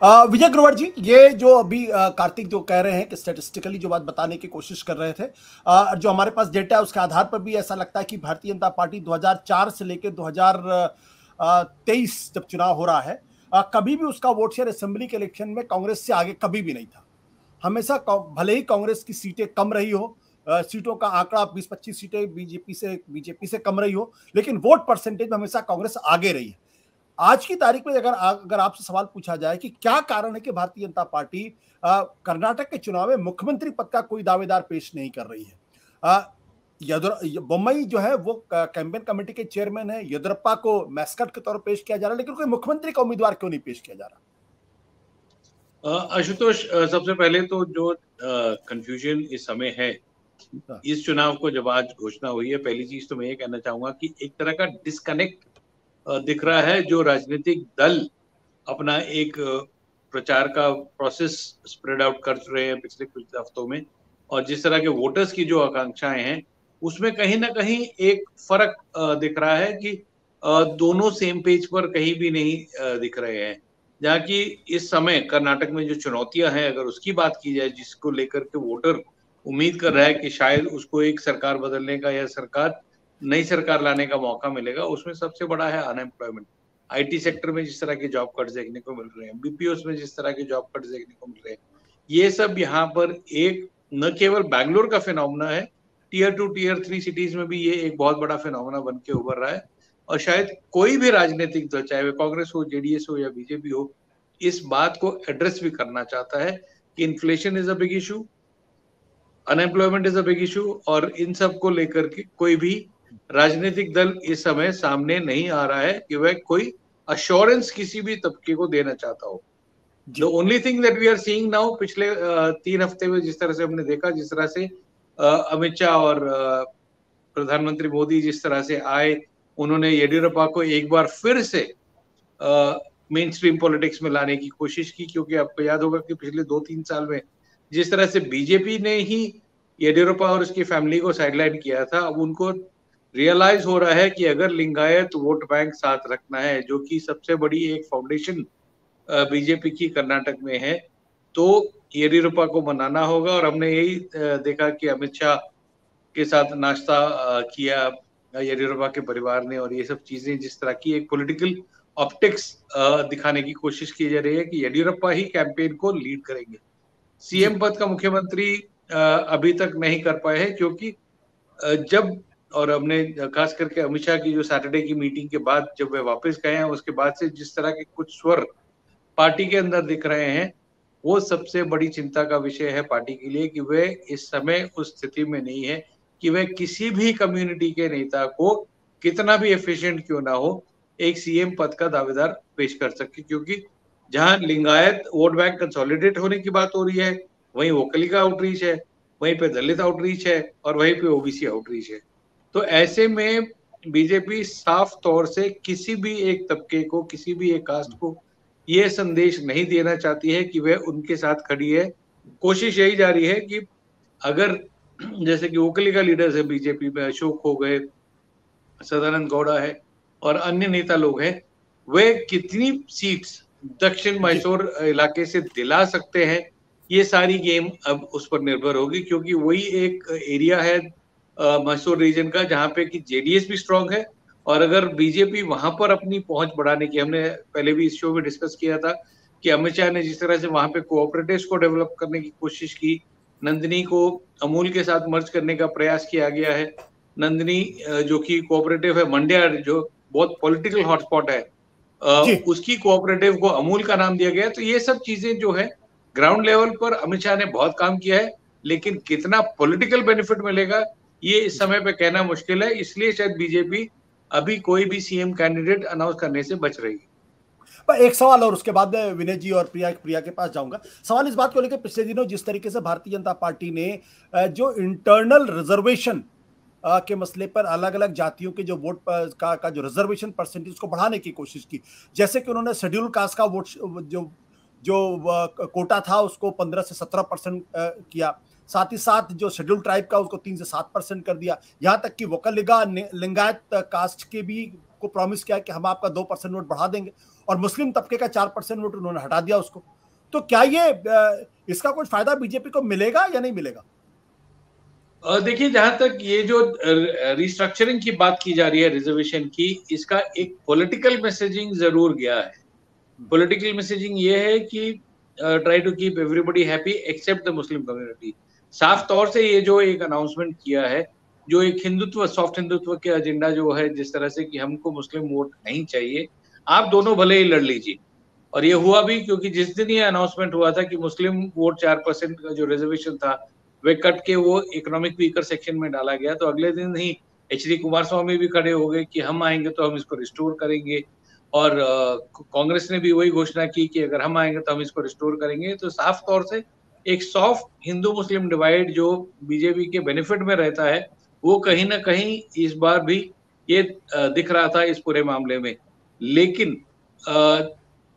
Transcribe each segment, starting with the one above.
विजय ग्रोवर जी, ये जो अभी कार्तिक जो कह रहे हैं कि स्टैटिस्टिकली जो बात बताने की कोशिश कर रहे थे, जो हमारे पास डेटा है उसके आधार पर भी ऐसा लगता है कि भारतीय जनता पार्टी 2004 से लेकर 2023 जब चुनाव हो रहा है, कभी भी उसका वोट शेयर असेंबली के इलेक्शन में कांग्रेस से आगे कभी भी नहीं था। हमेशा भले ही कांग्रेस की सीटें कम रही हो, सीटों का आंकड़ा 20-25 सीटें बीजेपी से कम रही हो, लेकिन वोट परसेंटेज में हमेशा कांग्रेस आगे रही है। आज की तारीख में अगर अगर आपसे सवाल पूछा जाए कि क्या कारण है कि भारतीय जनता पार्टी कर्नाटक के चुनाव में मुख्यमंत्री पद का कोई दावेदार पेश नहीं कर रही है। बोम्मई जो है वो कैंपेन कमेटी के चेयरमैन है, येदियुरप्पा को मैस्कट के तौर पर पेश किया जा रहा है, लेकिन कोई मुख्यमंत्री का उम्मीदवार क्यों नहीं पेश किया जा रहा? आशुतोष, सबसे पहले तो जो कंफ्यूजन इस समय है, इस चुनाव को जब आज घोषणा हुई है, पहली चीज तो मैं ये कहना चाहूंगा कि एक तरह का डिस्कनेक्ट दिख रहा है। जो राजनीतिक दल अपना एक प्रचार का प्रोसेस स्प्रेड आउट कर रहे हैं पिछले कुछ हफ्तों में, और जिस तरह के वोटर्स की जो आकांक्षाएं हैं, उसमें कहीं ना कहीं एक फर्क दिख रहा है कि दोनों सेम पेज पर कहीं भी नहीं दिख रहे हैं। जहाँ की इस समय कर्नाटक में जो चुनौतियां हैं, अगर उसकी बात की जाए, जिसको लेकर के वोटर उम्मीद कर रहा है कि शायद उसको एक सरकार बदलने का या नई सरकार लाने का मौका मिलेगा, उसमें सबसे बड़ा है अनएम्प्लॉयमेंट। आईटी सेक्टर में जिस तरह के जॉब कट्स देखने को मिल रहे हैं, बीपीओस में जिस तरह के जॉब कट्स देखने को मिल रहे हैं, ये सब यहाँ पर एक न केवल बैंगलोर का फिनोमेना है, टीयर 2 टीयर 3 सिटीज में भी ये एक बहुत बड़ा फिनोमेना बन के उभर रहा है। और शायद कोई भी राजनीतिक दल, चाहे वो कांग्रेस हो, जेडीएस हो या बीजेपी हो, इस बात को एड्रेस भी करना चाहता है कि inflation is a big issue, unemployment is a big issue, और इन सब को लेकर के कोई भी राजनीतिक दल इस समय सामने नहीं आ रहा है कि वह कोई अश्योरेंस किसी भी तबके को देना चाहता हो। The only thing that we are seeing now, पिछले 3 हफ्ते में जिस तरह से हमने देखा, जिस तरह से अमित शाह और प्रधानमंत्री मोदी जिस तरह से आए, उन्होंने येदियुरप्पा को एक बार फिर से मेन स्ट्रीम पॉलिटिक्स में लाने की कोशिश की, क्योंकि आपको याद होगा कि पिछले 2-3 साल में जिस तरह से बीजेपी ने ही येदियुरप्पा और उसकी फैमिली को साइडलाइन किया था, अब उनको रियलाइज हो रहा है कि अगर लिंगायत वोट बैंक साथ रखना है, जो कि सबसे बड़ी एक फाउंडेशन बीजेपी की कर्नाटक में है, तो येदियुरप्पा को मनाना होगा। और हमने यही देखा कि अमित शाह के साथ नाश्ता किया येदियुरप्पा के परिवार ने, और ये सब चीजें जिस तरह की एक पॉलिटिकल ऑप्टिक्स दिखाने की कोशिश की जा रही है कि येदियुरप्पा ही कैंपेन को लीड करेंगे। सीएम पद का मुख्यमंत्री अभी तक नहीं कर पाए हैं, क्योंकि जब, और हमने खास करके अमित शाह की जो सैटरडे की मीटिंग के बाद जब वे वापस गए हैं, उसके बाद से जिस तरह के कुछ स्वर पार्टी के अंदर दिख रहे हैं, वो सबसे बड़ी चिंता का विषय है पार्टी के लिए, कि वे इस समय उस स्थिति में नहीं है कि वे किसी भी कम्युनिटी के नेता को, कितना भी एफिशिएंट क्यों ना हो, एक सीएम पद का दावेदार पेश कर सके। क्योंकि जहां लिंगायत वोट बैंक कंसोलिडेट होने की बात हो रही है, वहीं वोकली का आउटरीच है, वहीं पे दलित आउटरीच है, और वहीं पे ओबीसी आउटरीच है। तो ऐसे में बीजेपी साफ तौर से किसी भी एक तबके को, किसी भी एक कास्ट को ये संदेश नहीं देना चाहती है कि वह उनके साथ खड़ी है। कोशिश यही जा रही है कि अगर, जैसे कि वोकली का लीडर्स है बीजेपी में, अशोक हो गए, सदानंद गौड़ा है और अन्य नेता लोग हैं, वे कितनी सीट्स दक्षिण मैसूर इलाके से दिला सकते हैं, ये सारी गेम अब उस पर निर्भर होगी। क्योंकि वही एक एरिया है मैसूर रीजन का जहाँ पे कि जेडीएस भी स्ट्रांग है, और अगर बीजेपी वहां पर अपनी पहुंच बढ़ाने की, हमने पहले भी इस शो में डिस्कस किया था कि अमित शाह ने जिस तरह से वहां पे कोऑपरेटिव्स को डेवलप करने की कोशिश की, नंदिनी को अमूल के साथ मर्ज करने का प्रयास किया गया है। नंदिनी जो कि कोऑपरेटिव है मंड्या, जो बहुत पॉलिटिकल हॉटस्पॉट है, उसकी कोऑपरेटिव को अमूल का नाम दिया गया है। तो ये सब चीजें जो है ग्राउंड लेवल पर अमित शाह ने बहुत काम किया है, लेकिन कितना पॉलिटिकल बेनिफिट मिलेगा ये इस समय पे कहना मुश्किल है। इसलिए शायद बीजेपी अभी कोई भी सीएम कैंडिडेट अनाउंस करने से बच रही है। पर एक सवाल और उसके बाद मैं विनय जी और प्रिया के पास जाऊंगा। सवाल इस बात को लेकर, पिछले दिनों जिस तरीके से भारतीय जनता पार्टी ने जो इंटरनल रिजर्वेशन के मसले पर अलग अलग जातियों के जो वोट का जो रिजर्वेशन परसेंटेज को बढ़ाने की कोशिश की, जैसे कि उन्होंने शेड्यूल कास्ट का वोट जो जो कोटा था उसको 15 से 17% किया, साथ ही साथ जो शेड्यूल ट्राइब का उसको 3 से 7% कर दिया, यहाँ तक कि वोकलिगा लिंगायत कास्ट के भी को प्रॉमिस किया कि हम आपका 2% वोट बढ़ा देंगे। और मुस्लिम तबके का 4% वोट उन्होंने हटा दिया उसको। तो क्या ये इसका कुछ फायदा बीजेपी को मिलेगा या नहीं मिलेगा? देखिए, जहां तक ये जो रिस्ट्रक्चरिंग की बात की जा रही है रिजर्वेशन की, इसका एक पॉलिटिकल मैसेजिंग जरूर गया है। पॉलिटिकल मैसेजिंग ये है कि try to keep everybody happy except the Muslim community. साफ तौर से ये जो एक अनाउंसमेंट किया है, जो एक हिंदुत्व, सॉफ्ट हिंदुत्व के एजेंडा जो है, जिस तरह से कि हमको मुस्लिम वोट नहीं चाहिए, आप दोनों भले ही लड़ लीजिए। और ये हुआ भी, क्योंकि जिस दिन ये अनाउंसमेंट हुआ था कि मुस्लिम वोट 4% का जो रिजर्वेशन था वे कट के वो इकोनॉमिक वीकर सेक्शन में डाला गया, तो अगले दिन ही एच.डी. कुमारस्वामी भी खड़े हो गए कि हम आएंगे तो हम इसको रिस्टोर करेंगे। और कांग्रेस ने भी वही घोषणा की कि अगर हम आएंगे तो हम इसको रिस्टोर करेंगे। तो साफ तौर से एक सॉफ्ट हिंदू मुस्लिम डिवाइड जो बीजेपी के बेनिफिट में रहता है, वो कहीं ना कहीं इस बार भी ये दिख रहा था इस पूरे मामले में। लेकिन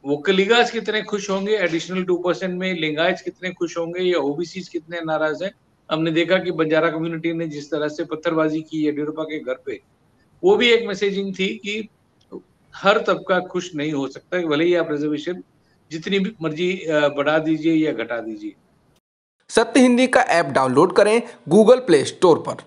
वोकलिगास कितने खुश होंगे एडिशनल 2% में, लिंगायत कितने खुश होंगे, या ओबीसी कितने नाराज हैं? हमने देखा कि बंजारा कम्युनिटी ने जिस तरह से पत्थरबाजी की येडियुरप्पा के घर पे, वो भी एक मैसेजिंग थी कि हर तबका खुश नहीं हो सकता, भले ही आप रिजर्वेशन जितनी भी मर्जी बढ़ा दीजिए या घटा दीजिए। सत्य हिंदी का ऐप डाउनलोड करें गूगल प्ले स्टोर पर।